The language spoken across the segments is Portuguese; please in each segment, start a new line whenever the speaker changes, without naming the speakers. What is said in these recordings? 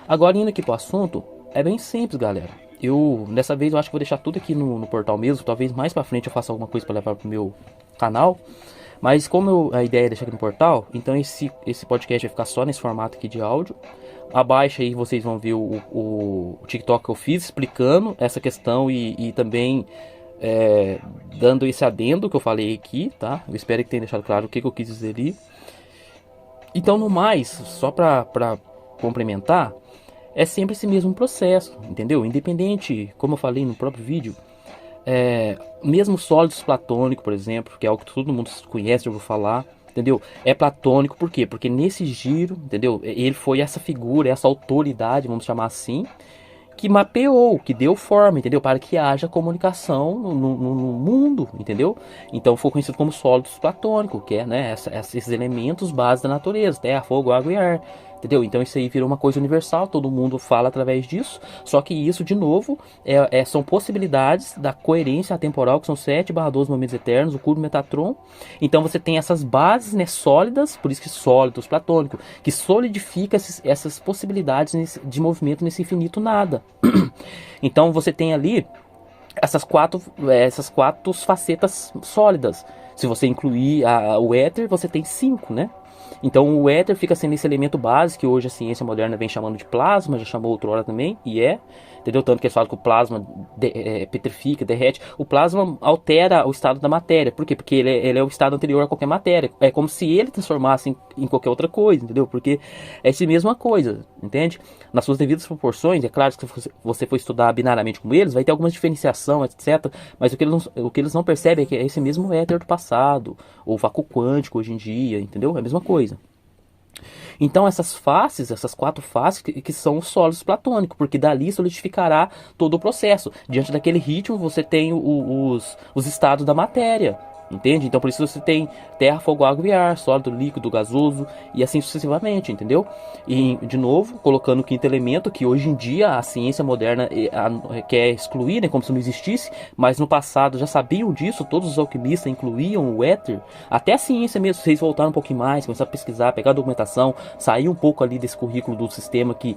Agora, indo aqui pro assunto, é bem simples, galera. Dessa vez, eu acho que vou deixar tudo aqui no portal mesmo. Talvez mais pra frente eu faça alguma coisa pra levar pro meu canal. Mas como a ideia é deixar aqui no portal, então esse podcast vai ficar só nesse formato aqui de áudio. Abaixo aí vocês vão ver o TikTok que eu fiz explicando essa questão e também dando esse adendo que eu falei aqui, tá? Eu espero que tenha deixado claro o que eu quis dizer ali. Então, no mais, só pra complementar, é sempre esse mesmo processo, entendeu? Independente, como eu falei no próprio vídeo, mesmo sólidos platônico, por exemplo, que é algo que todo mundo conhece, eu vou falar, entendeu? É platônico, por quê? Porque nesse giro, entendeu? Ele foi essa figura, essa autoridade, vamos chamar assim, que mapeou, que deu forma, entendeu? Para que haja comunicação no mundo, entendeu? Então foi conhecido como sólidos platônico, que é, né, esses elementos básicos da natureza, terra, fogo, água e ar. Entendeu? Então isso aí virou uma coisa universal, todo mundo fala através disso. Só que isso, de novo, são possibilidades da coerência atemporal, que são 7/12 momentos eternos, o curvo Metatron. Então você tem essas bases, né, sólidas, por isso que sólidos, platônico, que solidifica essas possibilidades de movimento nesse infinito nada. Então você tem ali essas quatro facetas sólidas. Se você incluir o éter, você tem 5, né? Então o éter fica sendo esse elemento base que hoje a ciência moderna vem chamando de plasma, já chamou outrora também, entendeu? Tanto que eles falam que o plasma petrifica, derrete. O plasma altera o estado da matéria. Por quê? Porque ele é o estado anterior a qualquer matéria. É como se ele transformasse em qualquer outra coisa, entendeu? Porque é essa mesma coisa, entende? Nas suas devidas proporções, é claro que se você for estudar binariamente como eles, vai ter alguma diferenciação, etc. Mas o que eles não percebem é que é esse mesmo éter do passado, ou vácuo quântico hoje em dia, entendeu? É a mesma coisa. Então essas faces, essas 4 faces que são os sólidos platônicos, porque dali solidificará todo o processo. Diante daquele ritmo você tem os estados da matéria, entende? Então por isso você tem terra, fogo, água e ar, sólido, líquido, gasoso e assim sucessivamente, entendeu? E de novo, colocando o quinto elemento, que hoje em dia a ciência moderna quer excluir, né, como se não existisse, mas no passado já sabiam disso, todos os alquimistas incluíam o éter, até a ciência mesmo, vocês voltaram um pouquinho mais, começaram a pesquisar, pegar a documentação, sair um pouco ali desse currículo do sistema que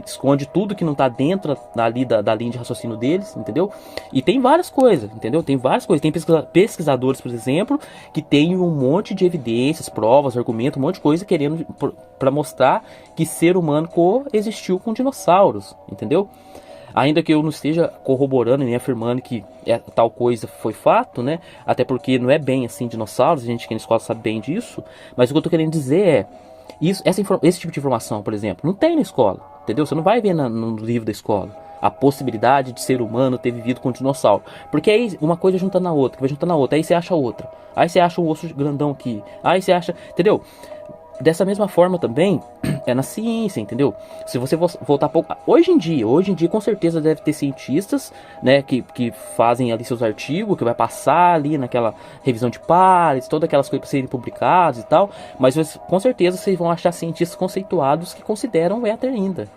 esconde tudo que não está dentro ali da linha de raciocínio deles, entendeu? E tem várias coisas, entendeu? Tem várias coisas, tem pesquisadores, por exemplo, que tem um monte de evidências, provas, argumentos, um monte de coisa querendo para mostrar que ser humano coexistiu com dinossauros, entendeu? Ainda que eu não esteja corroborando nem afirmando que tal coisa foi fato, né? Até porque não é bem assim dinossauros, a gente que na escola sabe bem disso. Mas o que eu tô querendo dizer é esse tipo de informação, por exemplo, não tem na escola, entendeu? Você não vai ver no livro da escola a possibilidade de ser humano ter vivido com um dinossauro. Porque aí uma coisa junta na outra, que vai juntando na outra, aí você acha outra. Aí você acha um osso grandão aqui. Aí você acha, entendeu? Dessa mesma forma também é na ciência, entendeu? Se você voltar pouco, hoje em dia com certeza deve ter cientistas, né, que fazem ali seus artigos, que vai passar ali naquela revisão de pares, todas aquelas coisas para serem publicadas e tal, mas com certeza vocês vão achar cientistas conceituados que consideram o éter ainda,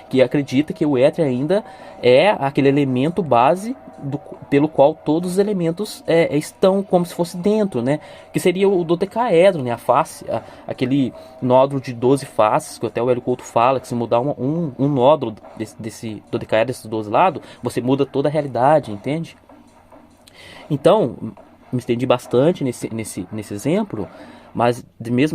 que acredita que o éter ainda é aquele elemento base pelo qual todos os elementos estão como se fosse dentro, né? Que seria o dodecaedro, né? A face, aquele nódulo de 12 faces, que até o Hélio Couto fala, que se mudar um nódulo desse dodecaedro, desses 12 lados, você muda toda a realidade, entende? Então, me estendi bastante nesse exemplo, mas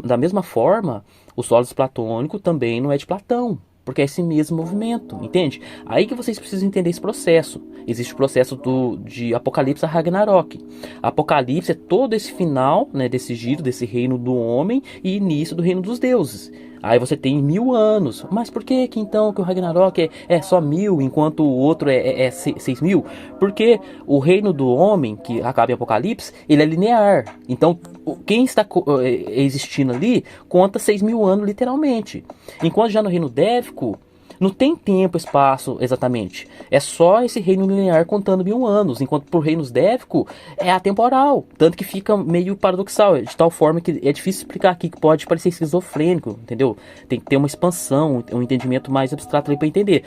da mesma forma, o sólido platônico também não é de Platão, porque é esse mesmo movimento, entende? Aí que vocês precisam entender esse processo. Existe o processo de Apocalipse a Ragnarok. Apocalipse é todo esse final, né, desse giro, desse reino do homem e início do reino dos deuses. Aí você tem 1000 anos. Mas por que então que o Ragnarok é só 1000, enquanto o outro é 6000? Porque o reino do homem, que acaba em Apocalipse, ele é linear. Então, quem está existindo ali, conta 6000 anos literalmente. Enquanto já no reino dévico, não tem tempo, espaço exatamente. É só esse reino linear contando 1000 anos, enquanto por reinos dévico é atemporal. Tanto que fica meio paradoxal, de tal forma que é difícil explicar aqui, que pode parecer esquizofrênico, entendeu? Tem que ter uma expansão, um entendimento mais abstrato ali para entender.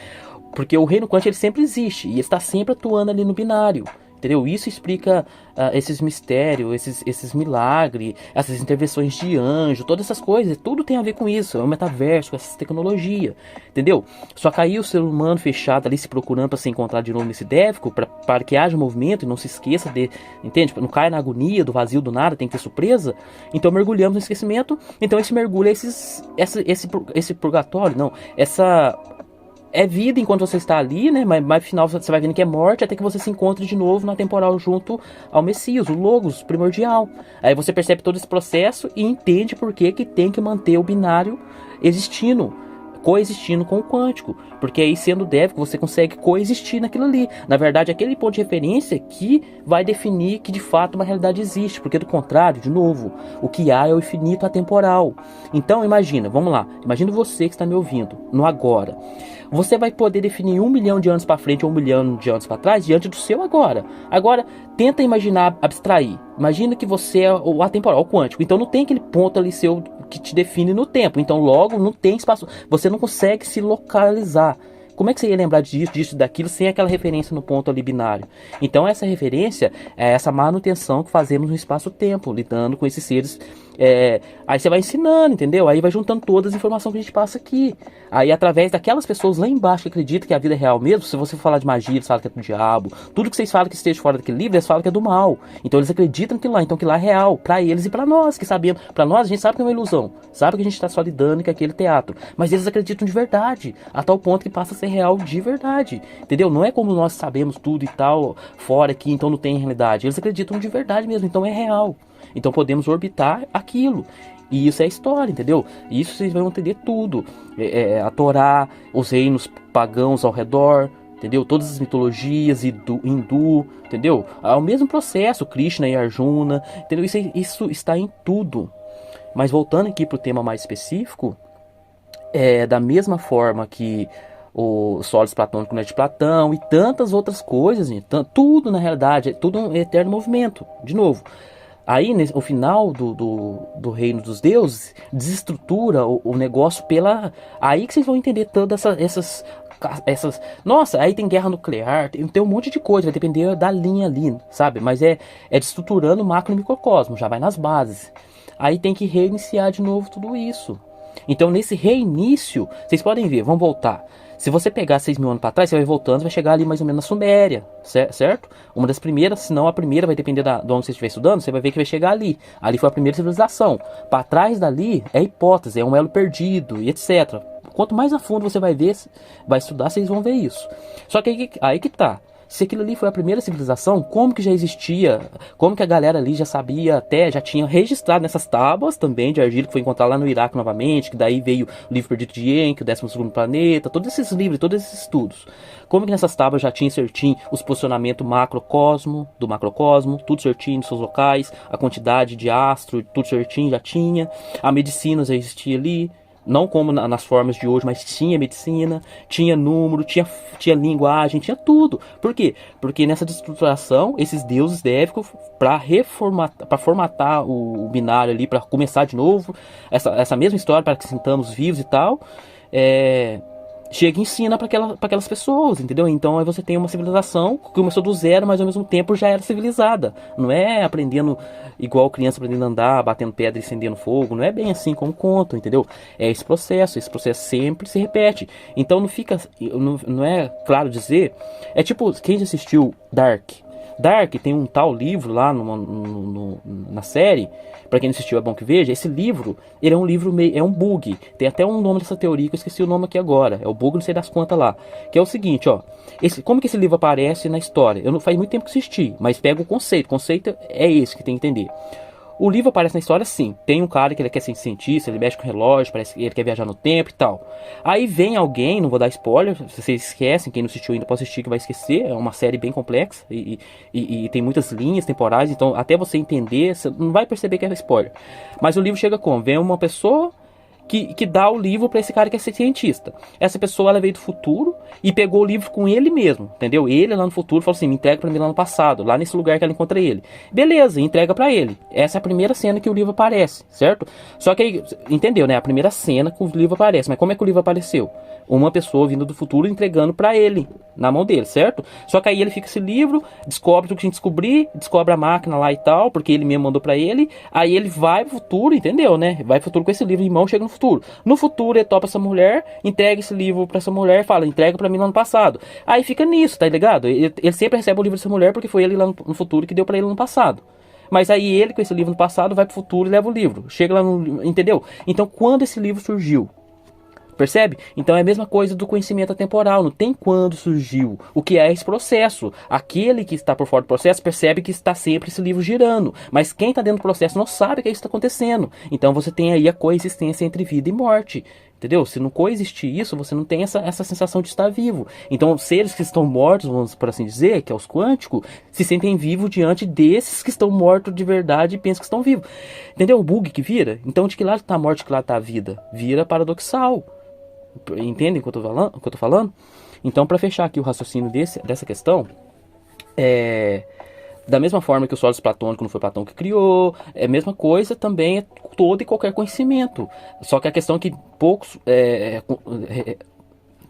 Porque o reino quântico ele sempre existe e está sempre atuando ali no binário. Entendeu? Isso explica esses mistérios, esses milagres, essas intervenções de anjo, todas essas coisas, tudo tem a ver com isso, é o metaverso, com essa tecnologia, entendeu? Só que aí o ser humano fechado ali se procurando para se encontrar de novo nesse défico, para que haja movimento e não se esqueça de, entende? Não caia na agonia do vazio do nada, tem que ter surpresa. Então mergulhamos no esquecimento, então esse mergulho é esse purgatório, não, é vida enquanto você está ali, né? Mas no final você vai vendo que é morte até que você se encontre de novo na temporal junto ao Messias, o Logos primordial. Aí você percebe todo esse processo e entende por que tem que manter o binário existindo, coexistindo com o quântico. Porque aí, sendo défico, você consegue coexistir naquilo ali. Na verdade, aquele ponto de referência que vai definir que de fato uma realidade existe. Porque do contrário, de novo, o que há é o infinito atemporal. Então imagina, vamos lá, imagina você que está me ouvindo, no agora. Você vai poder definir 1 milhão de anos para frente ou 1 milhão de anos para trás diante do seu agora. Agora, tenta imaginar, abstrair. Imagina que você é o atemporal, o quântico. Então não tem aquele ponto ali seu que te define no tempo. Então logo não tem espaço. Você não consegue se localizar. Como é que você ia lembrar disso, daquilo, sem aquela referência no ponto ali binário? Então essa referência é essa manutenção que fazemos no espaço-tempo, lidando com esses seres. Aí você vai ensinando, entendeu? Aí vai juntando todas as informações que a gente passa aqui. Aí através daquelas pessoas lá embaixo que acreditam que a vida é real mesmo, se você for falar de magia, eles falam que é do diabo. Tudo que vocês falam que esteja fora daquele livro, eles falam que é do mal. Então eles acreditam que lá, então que lá é real, pra eles e pra nós, que sabemos. Pra nós a gente sabe que é uma ilusão, sabe que a gente tá só lidando com aquele teatro. Mas eles acreditam de verdade, a tal ponto que passa a ser real de verdade, entendeu? Não é como nós sabemos tudo e tal, fora aqui, então não tem realidade. Eles acreditam de verdade mesmo, então é real. Então podemos orbitar aquilo. E isso é história, entendeu? Isso vocês vão entender tudo. A Torá, os reinos pagãos ao redor, entendeu? Todas as mitologias hindu, entendeu? É o mesmo processo, Krishna e Arjuna, entendeu? Isso está em tudo. Mas voltando aqui para o tema mais específico, da mesma forma que o Sólidos Platônico não é de Platão e tantas outras coisas, gente, tudo na realidade, é tudo um eterno movimento, de novo. Aí, o final do reino dos deuses desestrutura o negócio pela... Aí que vocês vão entender todas essas... Nossa, aí tem guerra nuclear, tem um monte de coisa, vai depender da linha ali, sabe? Mas é desestruturando o macro e microcosmo, já vai nas bases. Aí tem que reiniciar de novo tudo isso. Então, nesse reinício, vocês podem ver, vamos voltar. Se você pegar 6 mil anos para trás, você vai voltando, vai chegar ali mais ou menos na Suméria, certo? Uma das primeiras, se não a primeira, vai depender de onde você estiver estudando, você vai ver que vai chegar ali. Ali foi a primeira civilização. Para trás dali é hipótese, é um elo perdido e etc. Quanto mais a fundo você vai ver, vai estudar, vocês vão ver isso. Só que aí que tá. Se aquilo ali foi a primeira civilização, como que já existia? Como que a galera ali já sabia, até já tinha registrado nessas tábuas também de argila que foi encontrado lá no Iraque novamente, que daí veio o livro perdido de Enki, o 12º planeta, todos esses livros, todos esses estudos. Como que nessas tábuas já tinha certinho os posicionamentos do macrocosmo, tudo certinho nos seus locais, a quantidade de astro, tudo certinho já tinha, a medicina já existia ali. Não como nas formas de hoje, mas tinha medicina, tinha número, tinha linguagem, tinha tudo. Por quê? Porque nessa destruturação, esses deuses déficos, para formatar o binário ali, para começar de novo, essa mesma história, para que sintamos vivos e tal, chega e ensina para aquelas pessoas, entendeu? Então aí você tem uma civilização que começou do zero, mas ao mesmo tempo já era civilizada. Não é aprendendo igual criança aprendendo a andar, batendo pedra e acendendo fogo. Não é bem assim como contam, entendeu? É esse processo sempre se repete. Então não é claro dizer. É tipo, quem já assistiu Dark? Dark tem um tal livro lá na série, para quem não assistiu é bom que veja. Esse livro, ele é um livro meio, é um bug, tem até um nome dessa teoria que eu esqueci o nome aqui agora, é o bug não sei das quantas lá, que é o seguinte, ó, como que esse livro aparece na história? Faz muito tempo que assisti, mas pega o conceito é esse que tem que entender. O livro aparece na história assim, tem um cara que ele quer ser cientista, ele mexe com relógio, parece que ele quer viajar no tempo e tal. Aí vem alguém, não vou dar spoiler, se vocês esquecem, quem não assistiu ainda pode assistir que vai esquecer, é uma série bem complexa e tem muitas linhas temporais, então até você entender, você não vai perceber que é spoiler. Mas o livro chega como? Vem uma pessoa que dá o livro para esse cara que é cientista. Essa pessoa ela veio do futuro e pegou o livro com ele mesmo, entendeu? Ele lá no futuro falou assim, me entrega para mim lá no passado, lá nesse lugar que ela encontra ele. Beleza, entrega para ele. Essa é a primeira cena que o livro aparece, certo? Só que aí, entendeu, né? A primeira cena que o livro aparece. Mas como é que o livro apareceu? uma pessoa vindo do futuro entregando para ele, na mão dele, certo? Só que aí ele fica esse livro, descobre tudo que a gente descobrir, descobre a máquina lá e tal, porque ele mesmo mandou para ele, aí ele vai pro futuro, entendeu, né? Vai pro futuro com esse livro em mão, chega no futuro. No futuro ele topa essa mulher, entrega esse livro para essa mulher, fala, entrega para mim no ano passado. Aí fica nisso, tá ligado? Ele sempre recebe o livro dessa mulher porque foi ele lá no futuro que deu para ele no passado. Mas aí ele com esse livro no passado vai pro futuro e leva o livro. Chega lá no... Entendeu? Então quando esse livro surgiu? Percebe? Então é a mesma coisa do conhecimento atemporal. Não tem quando surgiu. O que é esse processo? Aquele que está por fora do processo percebe que está sempre esse livro girando. Mas quem está dentro do processo não sabe que isso está acontecendo. Então você tem aí a coexistência entre vida e morte. Entendeu? Se não coexistir isso, você não tem essa sensação de estar vivo. Então, seres que estão mortos, vamos por assim dizer, que é os quânticos, se sentem vivos diante desses que estão mortos de verdade e pensam que estão vivos. Entendeu? O bug que vira? Então, de que lado está a morte e de que lado está a vida? Vira paradoxal. Entendem o que eu tô falando? Então, para fechar aqui o raciocínio dessa questão, da mesma forma que o sólido platônico não foi Platão que criou, é a mesma coisa também é todo e qualquer conhecimento. Só que a questão é que poucos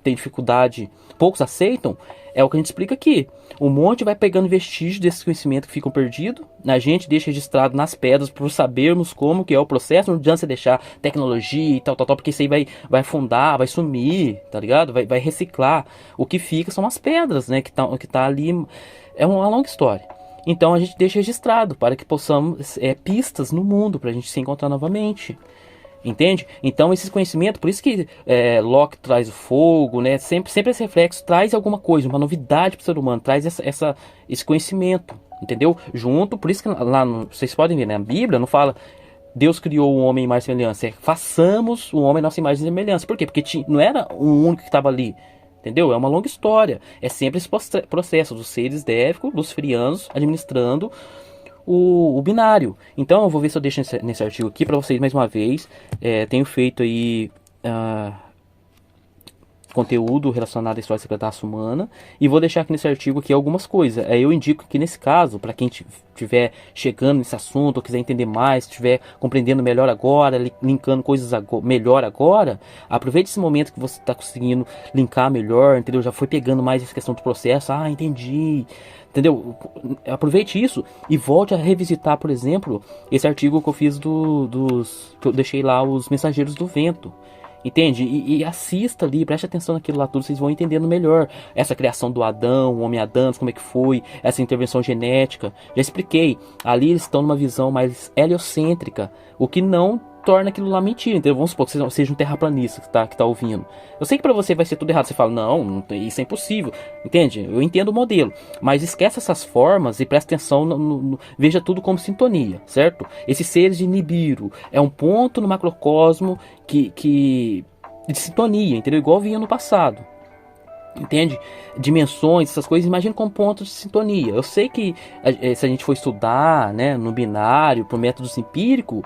têm dificuldade, poucos aceitam, é o que a gente explica aqui. Um monte vai pegando vestígios desse conhecimento que ficam perdidos, a gente deixa registrado nas pedras por sabermos como que é o processo. Não adianta você deixar tecnologia e tal, porque isso aí vai afundar, vai sumir, tá ligado? Vai reciclar. O que fica são as pedras, né, que tá ali. É uma longa história. Então a gente deixa registrado para que possamos pistas no mundo para a gente se encontrar novamente. Entende? Então esses conhecimentos, por isso que Locke traz o fogo, né? Sempre esse reflexo traz alguma coisa, uma novidade para o ser humano, traz esse conhecimento, entendeu? Junto, por isso que lá vocês podem ver, né? A Bíblia não fala Deus criou o homem em imagem e semelhança, façamos o homem em nossa imagem e semelhança. Por quê? Porque não era um único que estava ali, entendeu? É uma longa história. É sempre esse processo dos seres déficos, dos frianos, administrando o binário. Então eu vou ver se eu deixo nesse artigo aqui para vocês mais uma vez. Tenho feito aí conteúdo relacionado à história secreta da raça humana e vou deixar aqui nesse artigo aqui algumas coisas. Eu indico que nesse caso, para quem estiver chegando nesse assunto ou quiser entender mais, estiver compreendendo melhor agora, linkando coisas melhor agora, aproveite esse momento que você está conseguindo linkar melhor, entendeu? Já foi pegando mais essa questão do processo, entendi, entendeu? Aproveite isso e volte a revisitar, por exemplo, esse artigo que eu fiz que eu deixei lá, os Mensageiros do Vento. Entende? E assista ali, preste atenção naquilo lá tudo, vocês vão entendendo melhor essa criação do Adão, o homem Adão, como é que foi, essa intervenção genética. Já expliquei, ali eles estão numa visão mais heliocêntrica, o que não torna aquilo lá mentira, entendeu? Vamos supor que você seja um terraplanista que tá ouvindo. Eu sei que pra você vai ser tudo errado, você fala, não, isso é impossível, entende? Eu entendo o modelo, mas esquece essas formas e presta atenção, veja tudo como sintonia, certo? Esses seres de Nibiru é um ponto no macrocosmo de sintonia, entendeu? Igual vinha no passado. Entende? Dimensões, essas coisas, imagina como pontos de sintonia. Eu sei que se a gente for estudar, né, no binário, por métodos empíricos,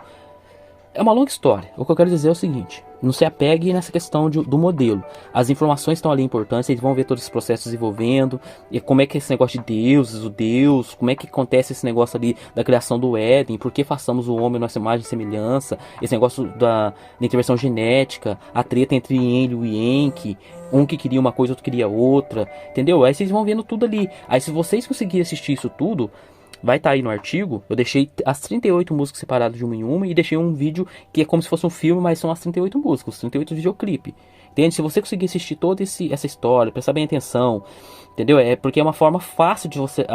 é uma longa história. O que eu quero dizer é o seguinte: não se apegue nessa questão do modelo. As informações estão ali importantes, vocês vão ver todos esses processos envolvendo, e como é que é esse negócio de deuses, o Deus, como é que acontece esse negócio ali da criação do Éden, por que façamos o homem nossa imagem e semelhança, esse negócio da intervenção genética, a treta entre Enlil e Enki, um que queria uma coisa, outro queria outra, entendeu? Aí vocês vão vendo tudo ali. Aí se vocês conseguirem assistir isso tudo, vai estar aí no artigo. Eu deixei as 38 músicas separadas de uma em uma e deixei um vídeo que é como se fosse um filme, mas são as 38 músicas, os 38 videoclipe. Entende? Se você conseguir assistir toda essa história, prestar bem atenção, entendeu? É porque é uma forma fácil de você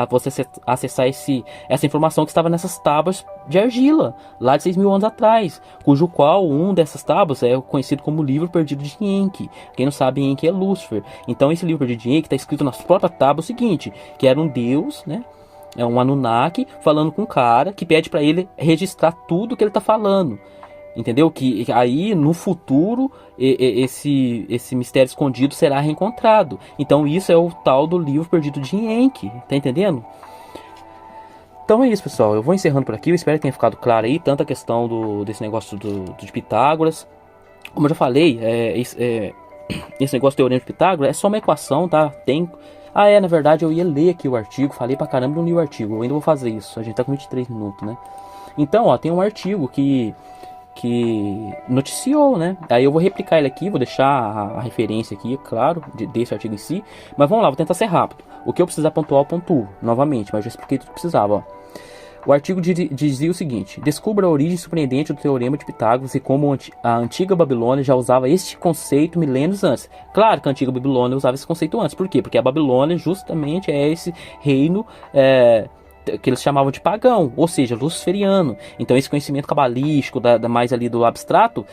acessar essa informação que estava nessas tábuas de argila, lá de 6.000 anos atrás, cujo qual um dessas tábuas é conhecido como o Livro Perdido de Enki. Quem não sabe, Enki é Lúcifer. Então esse Livro Perdido de Enki está escrito nas próprias tábuas o seguinte, que era um deus, né? É um Anunnaki falando com um cara que pede para ele registrar tudo que ele tá falando. Entendeu? Que aí no futuro esse mistério escondido será reencontrado. Então isso é o tal do Livro Perdido de Enki. Tá entendendo? Então é isso, pessoal. Eu vou encerrando por aqui. Eu espero que tenha ficado claro aí tanto a questão desse negócio de Pitágoras. Como eu já falei, esse negócio do Teorema de Pitágoras é só uma equação, tá? Na verdade eu ia ler aqui o artigo, falei pra caramba, não li o artigo, eu ainda vou fazer isso, a gente tá com 23 minutos, né? Então, tem um artigo que que noticiou, né? Aí eu vou replicar ele aqui, vou deixar a referência aqui, claro, desse artigo em si. Mas vamos lá, vou tentar ser rápido. O que eu precisar pontuar, eu pontuo novamente, mas eu já expliquei tudo que precisava, ó. O artigo dizia o seguinte: descubra a origem surpreendente do Teorema de Pitágoras e como a antiga Babilônia já usava este conceito milênios antes. Claro que a antiga Babilônia usava esse conceito antes. Por quê? Porque a Babilônia justamente é esse reino que eles chamavam de pagão, ou seja, luciferiano. Então esse conhecimento cabalístico, mais ali do abstrato,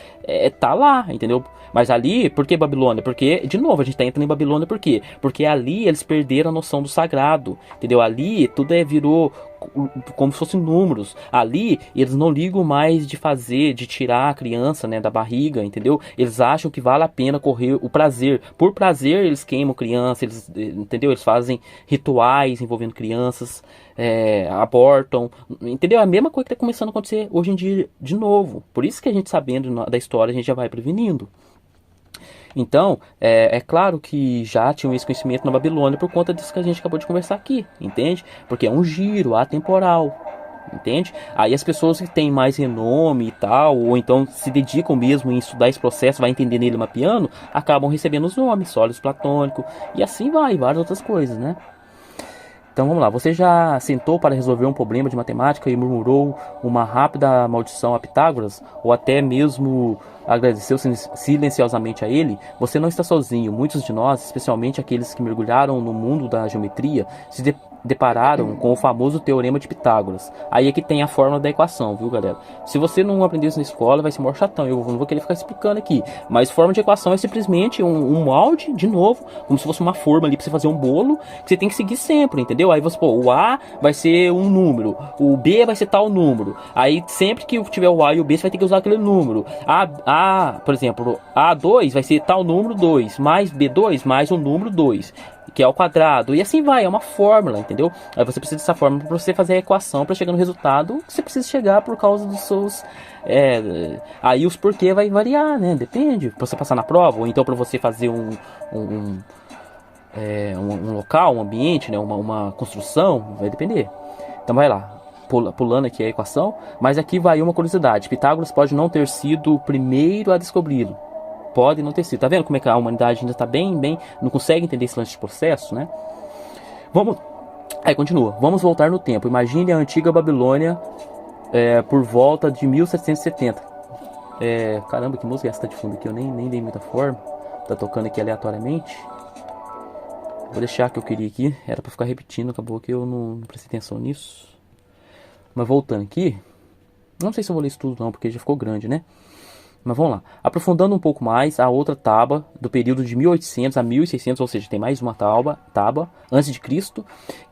tá lá, entendeu? Mas ali, por que Babilônia? Porque, de novo, a gente tá entrando em Babilônia por quê? Porque ali eles perderam a noção do sagrado, entendeu? Ali tudo virou como se fossem números. Ali eles não ligam mais de tirar a criança, né, da barriga, entendeu? Eles acham que vale a pena correr o prazer. Por prazer eles queimam criança, entendeu? Eles fazem rituais envolvendo crianças, abortam, entendeu? É a mesma coisa que está começando a acontecer hoje em dia de novo. Por isso que a gente, sabendo da história, a gente já vai prevenindo. Então, é claro que já tinham esse conhecimento na Babilônia por conta disso que a gente acabou de conversar aqui, entende? Porque é um giro atemporal, entende? Aí as pessoas que têm mais renome e tal, ou então se dedicam mesmo em estudar esse processo, vai entender nele mapeando, acabam recebendo os nomes, sólidos platônico, e assim vai, várias outras coisas, né? Então vamos lá, você já sentou para resolver um problema de matemática e murmurou uma rápida maldição a Pitágoras? Ou até mesmo agradeceu silenciosamente a ele? Você não está sozinho. Muitos de nós, especialmente aqueles que mergulharam no mundo da geometria, se depararam com o famoso Teorema de Pitágoras. Aí é que tem a fórmula da equação, viu, galera? Se você não aprendeu isso na escola, vai ser maior chatão. Eu não vou querer ficar explicando aqui. Mas fórmula de equação é simplesmente um molde, de novo, como se fosse uma forma ali para você fazer um bolo, que você tem que seguir sempre, entendeu? Aí você, o A vai ser um número, o B vai ser tal número. Aí sempre que tiver o A e o B, você vai ter que usar aquele número. Por exemplo, A2 vai ser tal número 2, mais B2 mais o número 2. Que é ao quadrado, e assim vai, é uma fórmula, entendeu? Aí você precisa dessa fórmula para você fazer a equação para chegar no resultado que você precisa chegar por causa dos seus... aí os porquê vai variar, né? Depende, para você passar na prova, ou então para você fazer um local, um ambiente, né? Uma construção, vai depender. Então vai lá, pulando aqui a equação, mas aqui vai uma curiosidade: Pitágoras pode não ter sido o primeiro a descobri-lo. Pode não ter sido. Tá vendo como é que a humanidade ainda está bem, não consegue entender esse lance de processo, né? Aí continua. Vamos voltar no tempo. Imagine a antiga Babilônia por volta de 1770. Caramba, que música é essa de fundo aqui? Eu nem dei muita forma. Tá tocando aqui aleatoriamente. Vou deixar que eu queria aqui. Era pra ficar repetindo, acabou que eu não prestei atenção nisso. Mas voltando aqui. Não sei se eu vou ler isso tudo não, porque já ficou grande, né? Mas vamos lá, aprofundando um pouco mais, a outra tábua do período de 1800 a 1600, ou seja, tem mais uma tábua antes de Cristo,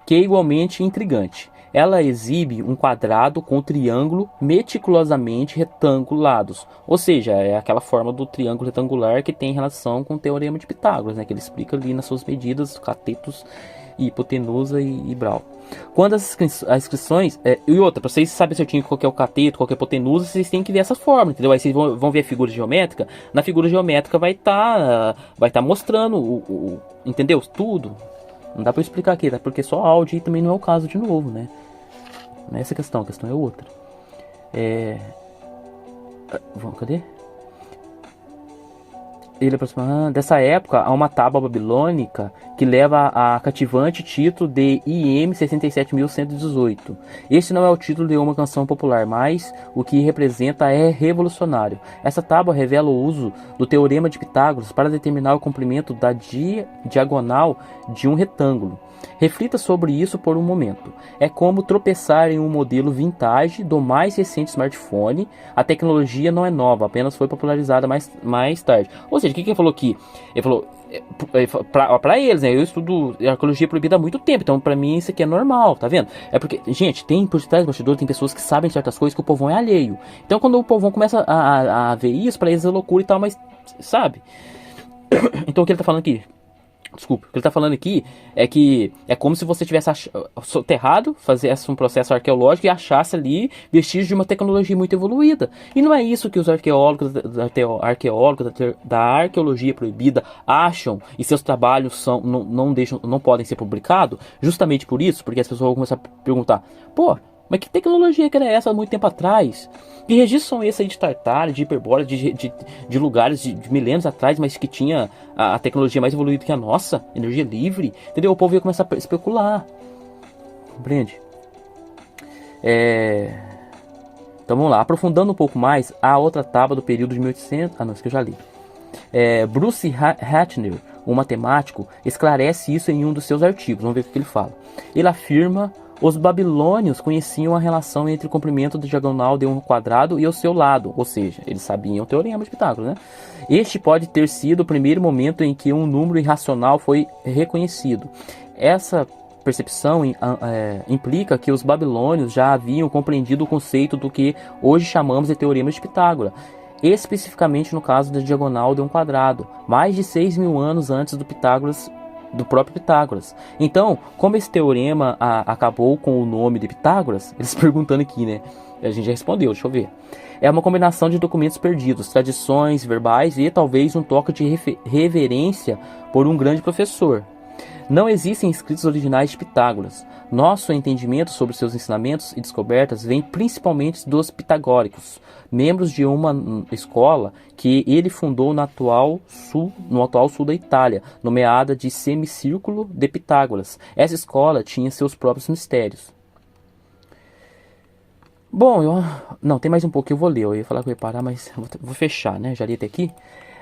que é igualmente intrigante. Ela exibe um quadrado com triângulo meticulosamente retangulados, ou seja, é aquela forma do triângulo retangular que tem relação com o Teorema de Pitágoras, né, que ele explica ali nas suas medidas, catetos, hipotenusa e brau. Quando as inscrições... e outra, para vocês saberem certinho qual que é o cateto, qual que é a hipotenusa, vocês têm que ver essas formas, entendeu? Aí vocês vão ver a figura geométrica. Na figura geométrica vai tá mostrando entendeu? Tudo. Não dá para explicar aqui, tá? Porque só áudio também não é o caso de novo, né? Não é essa a questão é outra. Cadê? Ele aproxima dessa época há uma tábua babilônica que leva a cativante título de IM 67.118. Este não é o título de uma canção popular, mas o que representa é revolucionário. Essa tábua revela o uso do Teorema de Pitágoras para determinar o comprimento da diagonal de um retângulo. Reflita sobre isso por um momento. É como tropeçar em um modelo vintage do mais recente smartphone. A tecnologia não é nova, apenas foi popularizada mais tarde. Ou seja, o que ele falou aqui? Ele falou pra eles, né? Eu estudo arqueologia proibida há muito tempo, então pra mim isso aqui é normal, tá vendo? É porque, gente, tem por trás do bastidor, tem pessoas que sabem certas coisas que o povão é alheio. Então quando o povão começa a ver isso, pra eles é loucura e tal, mas sabe? Então o que ele tá falando aqui? Desculpa, o que ele está falando aqui é que é como se você tivesse soterrado, fizesse um processo arqueológico e achasse ali vestígios de uma tecnologia muito evoluída. E não é isso que os arqueólogos da arqueologia proibida acham, e seus trabalhos não podem ser publicados, justamente por isso, porque as pessoas vão começar a perguntar: pô, Mas que tecnologia que era essa há muito tempo atrás? Que registros são esses aí de Tartária, de Hiperbórea, de lugares de milênios atrás, mas que tinha a tecnologia mais evoluída que a nossa, energia livre, entendeu? O povo ia começar a especular, compreende? Então vamos lá, aprofundando um pouco mais, a outra tábua do período de 1800... Ah não, isso que eu já li. Bruce Ratner, um matemático, esclarece isso em um dos seus artigos. Vamos ver o que ele fala. Ele afirma: os babilônios conheciam a relação entre o comprimento da diagonal de um quadrado e o seu lado, ou seja, eles sabiam o teorema de Pitágoras, né? Este pode ter sido o primeiro momento em que um número irracional foi reconhecido. Essa percepção implica que os babilônios já haviam compreendido o conceito do que hoje chamamos de teorema de Pitágoras, especificamente no caso da diagonal de um quadrado, mais de 6.000 anos antes do próprio Pitágoras. Então, como esse teorema acabou com o nome de Pitágoras, eles perguntando aqui, né? A gente já respondeu, deixa eu ver. É uma combinação de documentos perdidos, tradições verbais e talvez um toque de reverência por um grande professor. Não existem escritos originais de Pitágoras. Nosso entendimento sobre seus ensinamentos e descobertas vem principalmente dos pitagóricos, membros de uma escola que ele fundou no atual sul da Itália, nomeada de Semicírculo de Pitágoras. Essa escola tinha seus próprios mistérios. Bom, não, tem mais um pouco que eu vou ler. Eu ia falar que eu ia parar, mas vou fechar, né? Já li até aqui.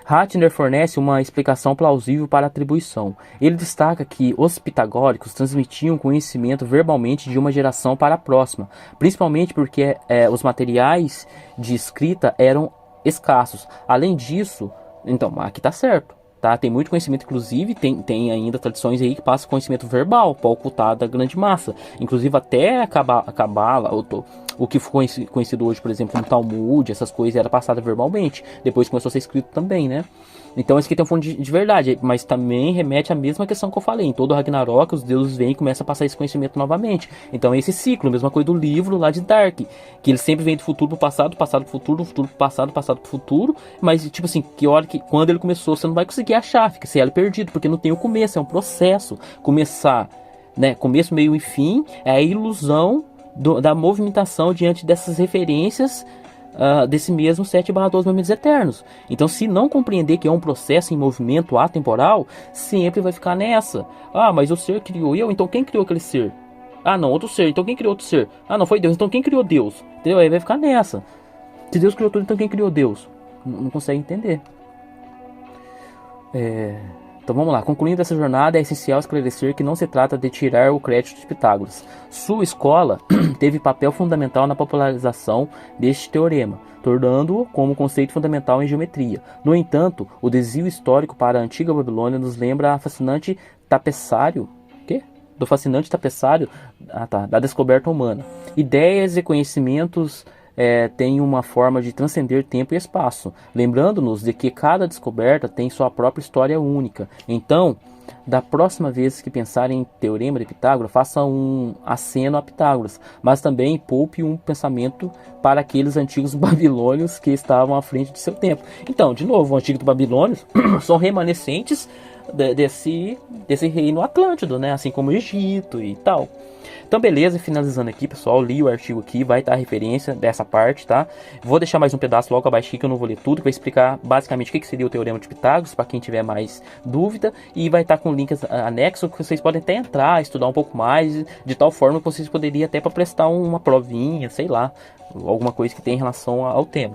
Ratner fornece uma explicação plausível para a atribuição. Ele destaca que os pitagóricos transmitiam conhecimento verbalmente de uma geração para a próxima, principalmente porque os materiais de escrita eram escassos. Além disso, então, aqui está certo. Tá? Tem muito conhecimento, inclusive tem ainda tradições aí que passam conhecimento verbal para ocultar da grande massa. Inclusive até acabar o que foi conhecido hoje, por exemplo, no Talmud, essas coisas era passada verbalmente. Depois começou a ser escrito também, né? Então esse aqui tem um fundo de verdade, mas também remete à mesma questão que eu falei. Em todo o Ragnarok, os deuses vêm e começam a passar esse conhecimento novamente. Então é esse ciclo, mesma coisa do livro lá de Dark, que ele sempre vem do futuro pro passado, passado pro futuro, futuro pro passado, passado pro futuro. Mas tipo assim, que hora que quando ele começou, você não vai conseguir achar, fica sem ela perdido, porque não tem o começo, é um processo. Começar, né? Começo, meio e fim é a ilusão da movimentação diante dessas referências. Desse mesmo 7/12 momentos eternos. Então, se não compreender que é um processo em movimento atemporal, sempre vai ficar nessa. Mas o ser criou eu, então quem criou aquele ser? Não, outro ser, então quem criou outro ser? Não foi Deus, então quem criou Deus? Entendeu? Aí vai ficar nessa. Se Deus criou tudo, então quem criou Deus? Não consegue entender. Então vamos lá, concluindo essa jornada, é essencial esclarecer que não se trata de tirar o crédito de Pitágoras. Sua escola teve papel fundamental na popularização deste teorema, tornando-o como conceito fundamental em geometria. No entanto, o desvio histórico para a antiga Babilônia nos lembra do fascinante tapeçário da descoberta humana. Ideias e conhecimentos tem uma forma de transcender tempo e espaço, lembrando-nos de que cada descoberta tem sua própria história única. Então, da próxima vez que pensar em teorema de Pitágoras, faça um aceno a Pitágoras, mas também poupe um pensamento para aqueles antigos babilônios que estavam à frente de seu tempo. Então, de novo, os antigos babilônios são remanescentes desse reino Atlântido, né? Assim como o Egito e tal. Então beleza, finalizando aqui, pessoal, li o artigo aqui, vai estar a referência dessa parte, tá? Vou deixar mais um pedaço logo abaixo aqui, que eu não vou ler tudo, que vai explicar basicamente o que seria o teorema de Pitágoras, para quem tiver mais dúvida, e vai estar com links anexos que vocês podem até entrar, estudar um pouco mais, de tal forma que vocês poderiam até para prestar uma provinha, sei lá, alguma coisa que tenha em relação ao tema.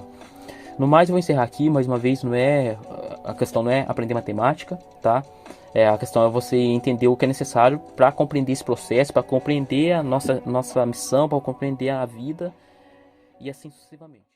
No mais, eu vou encerrar aqui, mais uma vez, a questão não é aprender matemática, tá? A questão é você entender o que é necessário para compreender esse processo, para compreender a nossa missão, para compreender a vida e assim sucessivamente.